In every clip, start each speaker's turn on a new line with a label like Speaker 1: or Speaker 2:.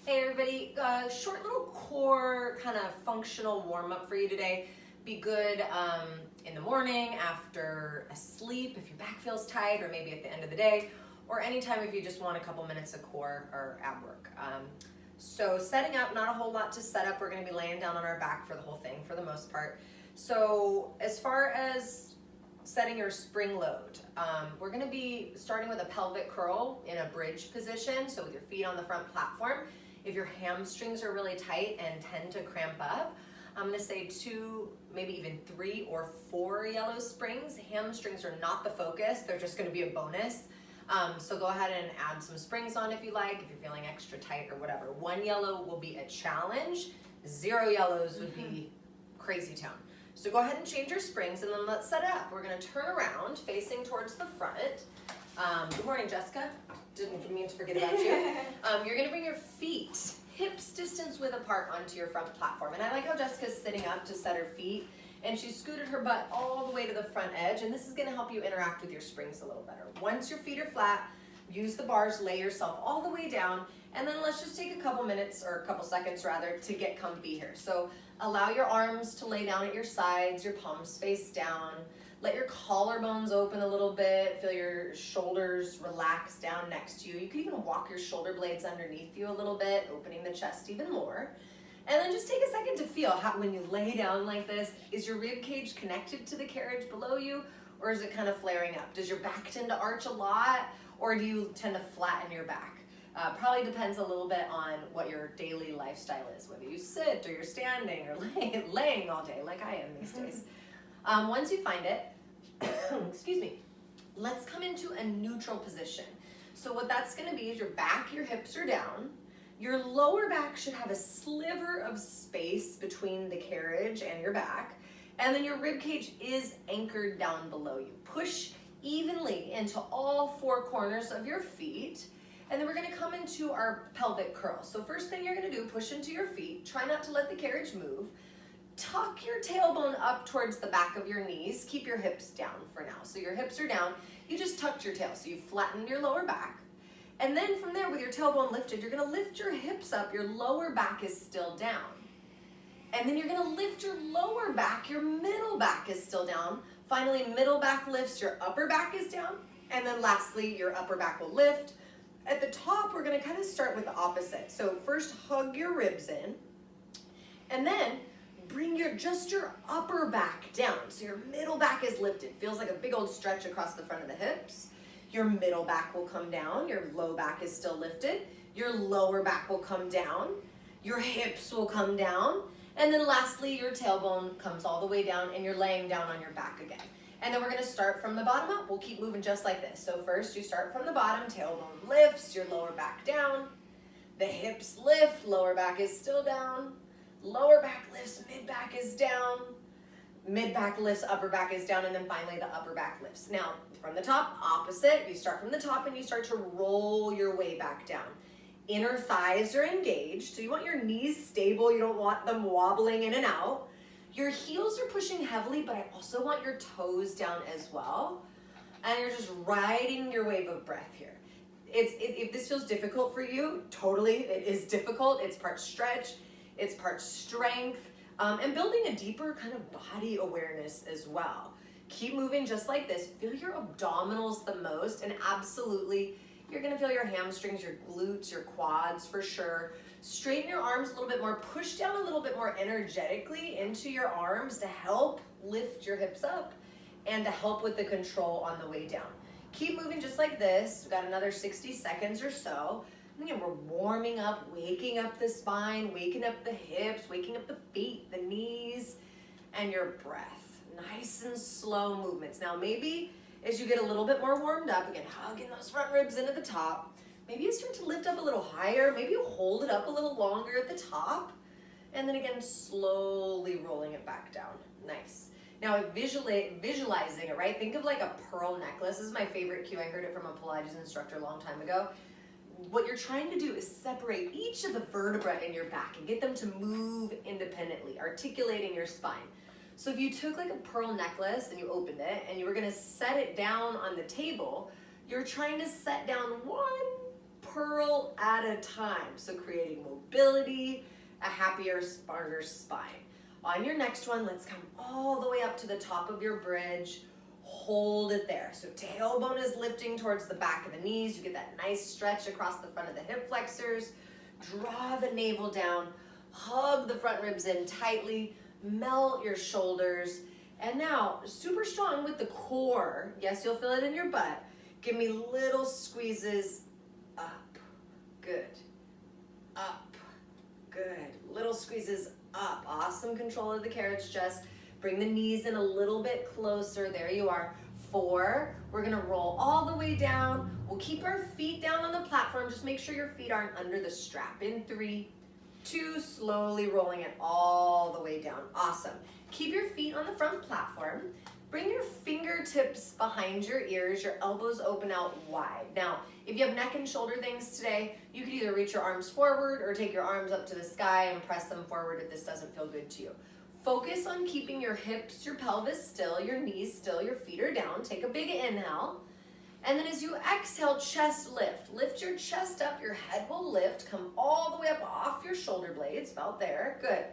Speaker 1: Hey everybody, short little core kind of functional warm up for you today. Be good in the morning, after a sleep, if your back feels tight, or maybe at the end of the day, or anytime if you just want a couple minutes of core or ab work. So setting up, not a whole lot to set up. We're gonna be laying down on our back for the whole thing for the most part. So as far as setting your spring load, we're gonna be starting with a pelvic curl in a bridge position, so with your feet on the front platform. If your hamstrings are really tight and tend to cramp up, I'm gonna say 2, maybe even 3 or 4 yellow springs. Hamstrings are not the focus, they're just gonna be a bonus. So go ahead and add some springs on if you like, if you're feeling extra tight or whatever. 1 yellow will be a challenge, 0 yellows would be crazy town. So go ahead and change your springs and then let's set it up. We're gonna turn around facing towards the front. Good morning, Jessica. Didn't mean to forget about you. You're gonna bring your feet hips distance width apart onto your front platform. And I like how Jessica's sitting up to set her feet and she scooted her butt all the way to the front edge, and this is gonna help you interact with your springs a little better. Once your feet are flat, use the bars, lay yourself all the way down, and then let's just take a couple minutes, or a couple seconds rather, to get comfy here. So allow your arms to lay down at your sides, your palms face down. Let your collarbones open a little bit. Feel your shoulders relax down next to you. You can even walk your shoulder blades underneath you a little bit, opening the chest even more. And then just take a second to feel how, when you lay down like this, is your rib cage connected to the carriage below you, or is it kind of flaring up? Does your back tend to arch a lot, or do you tend to flatten your back? Probably depends a little bit on what your daily lifestyle is, whether you sit or you're standing or laying all day like I am these days. Once you find it, excuse me, let's come into a neutral position. So what that's gonna be is your back, your hips are down. Your lower back should have a sliver of space between the carriage and your back. And then your rib cage is anchored down below you. Push evenly into all 4 corners of your feet. And then we're gonna come into our pelvic curl. So first thing you're gonna do, push into your feet. Try not to let the carriage move. Tuck your tailbone up towards the back of your knees. Keep your hips down for now. So your hips are down. You just tucked your tail. So you flattened your lower back. And then from there, with your tailbone lifted, you're gonna lift your hips up. Your lower back is still down. And then you're gonna lift your lower back. Your middle back is still down. Finally, middle back lifts, your upper back is down. And then lastly, your upper back will lift. At the top, we're gonna kind of start with the opposite. So first, hug your ribs in. And then bring just your upper back down. So your middle back is lifted. Feels like a big old stretch across the front of the hips. Your middle back will come down. Your low back is still lifted. Your lower back will come down. Your hips will come down. And then lastly, your tailbone comes all the way down and you're laying down on your back again. And then we're gonna start from the bottom up. We'll keep moving just like this. So first you start from the bottom, tailbone lifts, your lower back down. The hips lift, lower back is still down. Lower back lifts, mid back is down. Mid back lifts, upper back is down, and then finally the upper back lifts. Now, from the top, opposite. You start from the top and you start to roll your way back down. Inner thighs are engaged, so you want your knees stable. You don't want them wobbling in and out. Your heels are pushing heavily, but I also want your toes down as well. And you're just riding your wave of breath here. If this feels difficult for you, totally, it is difficult. It's part stretch, it's part strength, and building a deeper kind of body awareness as well. Keep moving just like this. Feel your abdominals the most, and absolutely, you're gonna feel your hamstrings, your glutes, your quads for sure. Straighten your arms a little bit more. Push down a little bit more energetically into your arms to help lift your hips up and to help with the control on the way down. Keep moving just like this. We've got another 60 seconds or so. And again, we're warming up, waking up the spine, waking up the hips, waking up the feet, the knees, and your breath. Nice and slow movements. Now maybe as you get a little bit more warmed up, again, hugging those front ribs into the top, maybe you start to lift up a little higher, maybe you hold it up a little longer at the top, and then again, slowly rolling it back down. Nice. Now visualizing it, right? Think of like a pearl necklace. This is my favorite cue. I heard it from a Pilates instructor a long time ago. What you're trying to do is separate each of the vertebrae in your back and get them to move independently, articulating your spine. So if you took like a pearl necklace and you opened it and you were gonna set it down on the table, you're trying to set down one pearl at a time. So creating mobility, a happier, smarter spine. On your next one, let's come all the way up to the top of your bridge. Hold it there. So tailbone is lifting towards the back of the knees. You get that nice stretch across the front of the hip flexors. Draw the navel down. Hug the front ribs in tightly. Melt your shoulders. And now, super strong with the core. Yes, you'll feel it in your butt. Give me little squeezes up. Good. Up. Good. Little squeezes up. Awesome control of the carriage chest. Bring the knees in a little bit closer. There you are. 4. We're going to roll all the way down. We'll keep our feet down on the platform. Just make sure your feet aren't under the strap. In 3, 2, slowly rolling it all the way down. Awesome. Keep your feet on the front platform. Bring your fingertips behind your ears, your elbows open out wide. Now, if you have neck and shoulder things today, you could either reach your arms forward or take your arms up to the sky and press them forward if this doesn't feel good to you. Focus on keeping your hips, your pelvis still, your knees still, your feet are down. Take a big inhale. And then as you exhale, chest lift. Lift your chest up, your head will lift. Come all the way up off your shoulder blades, about there. Good.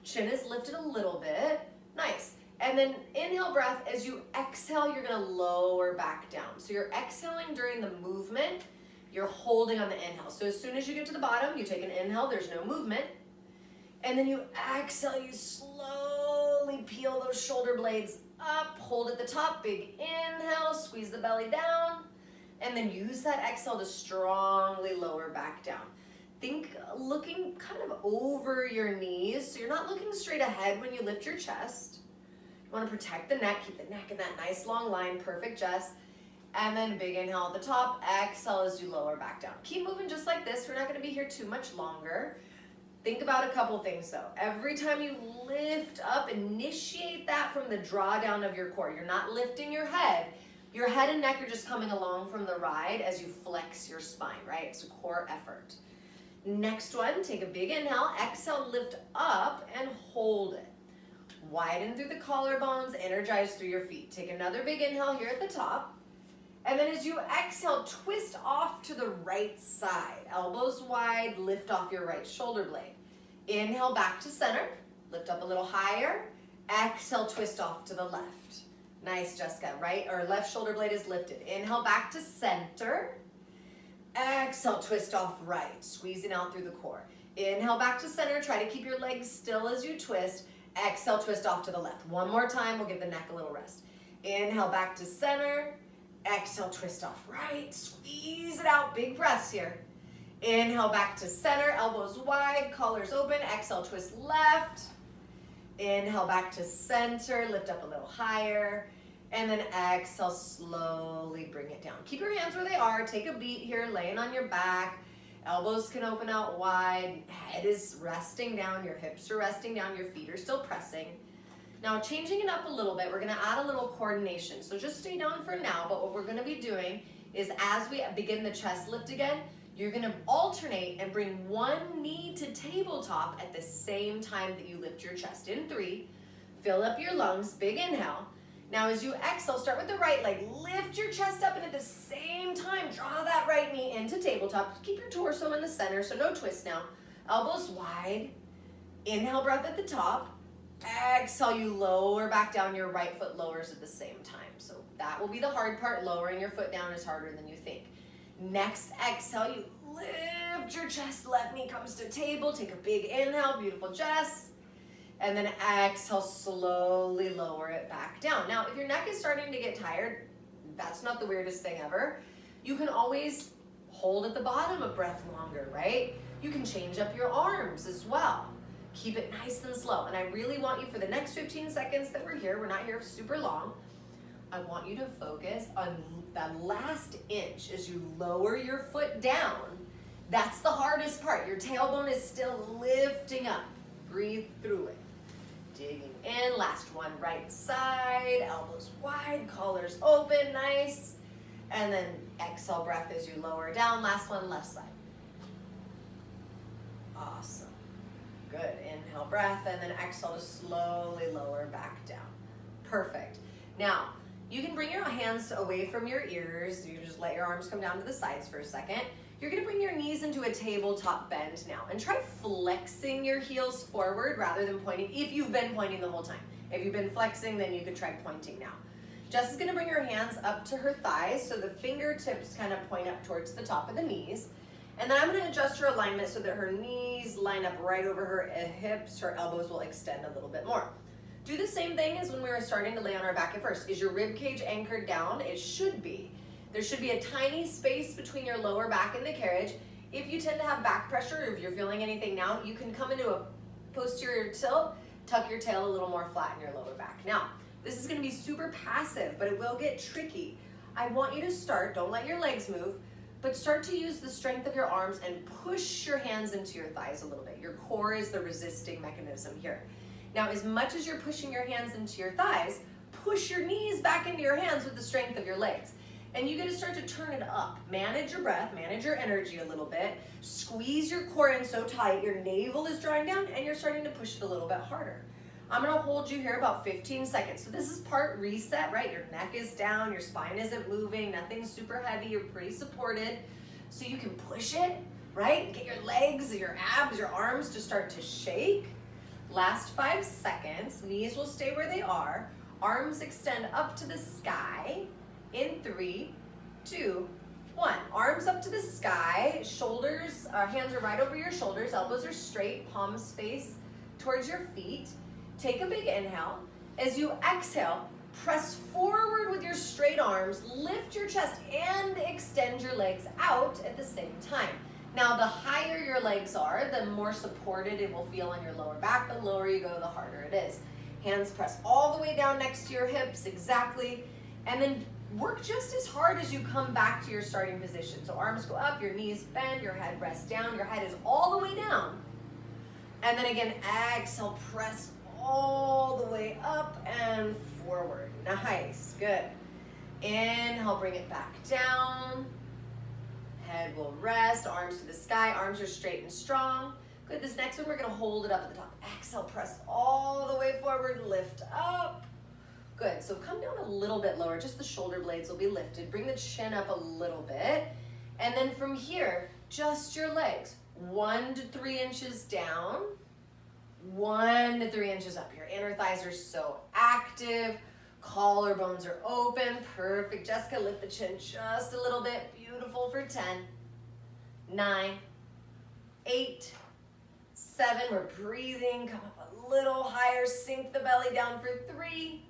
Speaker 1: Chin is lifted a little bit. Nice. And then inhale breath. As you exhale, you're going to lower back down. So you're exhaling during the movement. You're holding on the inhale. So as soon as you get to the bottom, you take an inhale. There's no movement. And then you exhale. You slowly peel those shoulder blades up. Hold at the top. Big inhale. Squeeze the belly down. And then use that exhale to strongly lower back down. Think looking kind of over your knees. So you're not looking straight ahead when you lift your chest. You want to protect the neck. Keep the neck in that nice long line. Perfect, Jess. And then big inhale at the top. Exhale as you lower back down. Keep moving just like this. We're not going to be here too much longer. Think about a couple things though. Every time you lift up, initiate that from the drawdown of your core. You're not lifting your head. Your head and neck are just coming along from the ride as you flex your spine, right? It's a core effort. Next one, take a big inhale. Exhale, lift up and hold it. Widen through the collarbones, energize through your feet. Take another big inhale here at the top. And then as you exhale, twist off to the right side. Elbows wide, lift off your right shoulder blade. Inhale back to center. Lift up a little higher. Exhale, twist off to the left. Nice, Jessica. Right or left shoulder blade is lifted. Inhale back to center. Exhale, twist off right. Squeezing out through the core. Inhale back to center. Try to keep your legs still as you twist. Exhale, twist off to the left. One more time. We'll give the neck a little rest. Inhale back to center. Exhale, twist off right. Squeeze it out. Big breaths here. Inhale back to center. Elbows wide. Collars open. Exhale, twist left. Inhale back to center. Lift up a little higher. And then exhale, slowly bring it down. Keep your hands where they are. Take a beat here, laying on your back. Elbows can open out wide. Head is resting down. Your hips are resting down. Your feet are still pressing. Now, changing it up a little bit, we're going to add a little coordination. So just stay down for now, but what we're going to be doing is as we begin the chest lift again, you're going to alternate and bring one knee to tabletop at the same time that you lift your chest. In 3, fill up your lungs, big inhale. Now as you exhale, start with the right leg. Lift your chest up and at the same time, draw that right knee into tabletop. Keep your torso in the center, so no twist now. Elbows wide. Inhale, breath at the top. Exhale, you lower back down. Your right foot lowers at the same time. So that will be the hard part. Lowering your foot down is harder than you think. Next exhale, you lift your chest. Left knee comes to table. Take a big inhale. Beautiful, Jess. And then exhale, slowly lower it back down. Now, if your neck is starting to get tired, that's not the weirdest thing ever. You can always hold at the bottom a breath longer, right? You can change up your arms as well. Keep it nice and slow. And I really want you for the next 15 seconds that we're here, we're not here super long, I want you to focus on that last inch as you lower your foot down. That's the hardest part. Your tailbone is still lifting up. Breathe through it. Digging in, last one, right side, elbows wide, collars open, nice. And then exhale breath as you lower down, last one, left side. Awesome. Good, inhale breath, and then exhale to slowly lower back down. Perfect. Now, you can bring your hands away from your ears. You just let your arms come down to the sides for a second. You're gonna bring your knees into a tabletop bend now and try flexing your heels forward rather than pointing, if you've been pointing the whole time. If you've been flexing, then you could try pointing now. Jess is gonna bring her hands up to her thighs so the fingertips kind of point up towards the top of the knees. And then I'm gonna adjust her alignment so that her knees line up right over her hips, her elbows will extend a little bit more. Do the same thing as when we were starting to lay on our back at first. Is your rib cage anchored down? It should be. There should be a tiny space between your lower back and the carriage. If you tend to have back pressure, or if you're feeling anything now, you can come into a posterior tilt, tuck your tail a little more flat in your lower back. Now, this is gonna be super passive, but it will get tricky. I want you to start, don't let your legs move, but start to use the strength of your arms and push your hands into your thighs a little bit. Your core is the resisting mechanism here. Now, as much as you're pushing your hands into your thighs, push your knees back into your hands with the strength of your legs. And you get to start to turn it up. Manage your breath, manage your energy a little bit. Squeeze your core in so tight, your navel is drawing down, and you're starting to push it a little bit harder. I'm gonna hold you here about 15 seconds. So this is part reset, right? Your neck is down, your spine isn't moving, nothing's super heavy, you're pretty supported. So you can push it, right? Get your legs, your abs, your arms to start to shake. Last 5 seconds, knees will stay where they are. Arms extend up to the sky. In 3, 2, 1. Arms up to the sky, shoulders, hands are right over your shoulders, elbows are straight, palms face towards your feet. Take a big inhale. As you exhale, press forward with your straight arms, lift your chest and extend your legs out at the same time. Now, the higher your legs are, the more supported it will feel on your lower back. The lower you go, the harder it is. Hands press all the way down next to your hips, exactly. And then work just as hard as you come back to your starting position. So arms go up, your knees bend, your head rests down, your head is all the way down. And then again, exhale, press all the way up and forward. Nice, good. Inhale, bring it back down. Head will rest, arms to the sky, arms are straight and strong. Good, this next one, we're gonna hold it up at the top. Exhale, press all the way forward, lift up. Good, so come down a little bit lower, just the shoulder blades will be lifted. Bring the chin up a little bit. And then from here, just your legs. 1 to 3 inches down, 1 to 3 inches up. Your inner thighs are so active. Collarbones are open, perfect. Jessica, lift the chin just a little bit. Beautiful for 10, 9, 8, 7. We're breathing, come up a little higher. Sink the belly down for 3,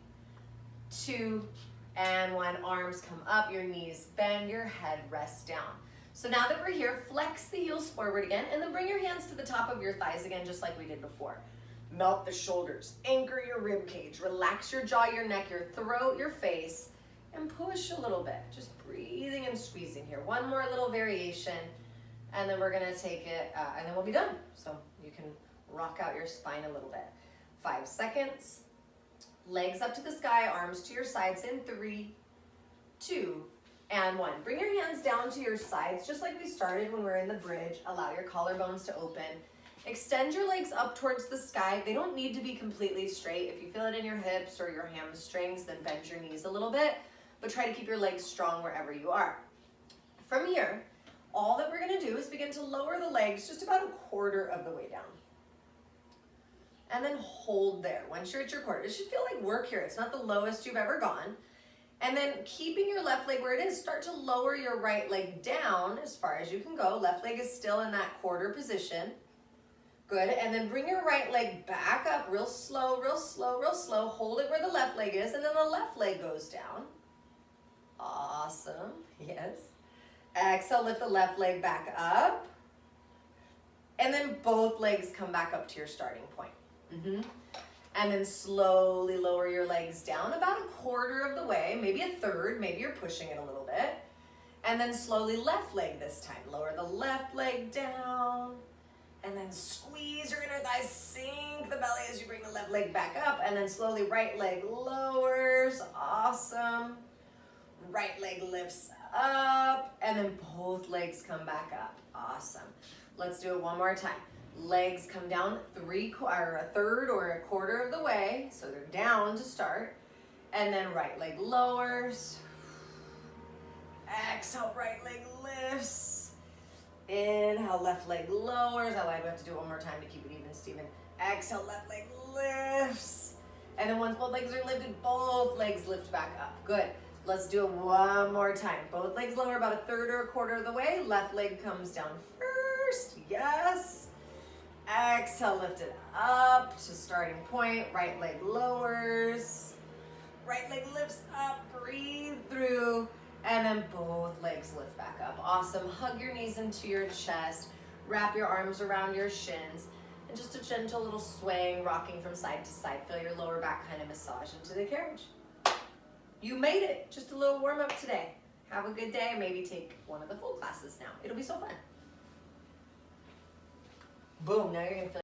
Speaker 1: 2, and 1. Arms come up, your knees bend, your head rests down. So now that we're here, flex the heels forward again, and then bring your hands to the top of your thighs again, just like we did before. Melt the shoulders, anchor your rib cage, relax your jaw, your neck, your throat, your face, and push a little bit. Just breathing and squeezing here. One more little variation, and then we're gonna take it, and then we'll be done. So you can rock out your spine a little bit. 5 seconds. Legs up to the sky, arms to your sides in 3, 2, and 1. Bring your hands down to your sides, just like we started when we were in the bridge. Allow your collarbones to open. Extend your legs up towards the sky. They don't need to be completely straight. If you feel it in your hips or your hamstrings, then bend your knees a little bit, but try to keep your legs strong wherever you are. From here, all that we're gonna do is begin to lower the legs just about 1/4 of the way down. And then hold there. Once you're at your quarter, it should feel like work here. It's not the lowest you've ever gone. And then keeping your left leg where it is, start to lower your right leg down as far as you can go. Left leg is still in that quarter position. Good, and then bring your right leg back up real slow, real slow, real slow. Hold it where the left leg is, and then the left leg goes down. Awesome, yes. Exhale, lift the left leg back up. And then both legs come back up to your starting point. And then slowly lower your legs down about 1/4 of the way, maybe 1/3, maybe you're pushing it a little bit. And then slowly left leg this time. Lower the left leg down. And then squeeze your inner thighs, sink the belly as you bring the left leg back up, and then slowly right leg lowers, awesome. Right leg lifts up, and then both legs come back up, awesome. Let's do it one more time. Legs come down 1/3 or 1/4 of the way, so they're down to start. And then right leg lowers. Exhale, right leg lifts. Inhale, left leg lowers. I lied, we have to do it one more time to keep it even, Stephen. Exhale, left leg lifts. And then once both legs are lifted, both legs lift back up. Good. Let's do it one more time. Both legs lower about a third or a quarter of the way. Left leg comes down first. Yes. Exhale, lift it up to starting point. Right leg lowers. Right leg lifts up. Breathe through. And then both legs lift back up. Awesome. Hug your knees into your chest. Wrap your arms around your shins. And just a gentle little swaying, rocking from side to side. Feel your lower back kind of massage into the carriage. You made it. Just a little warm up today. Have a good day. Maybe take one of the full classes now. It'll be so fun. Boom. Now you're going to feel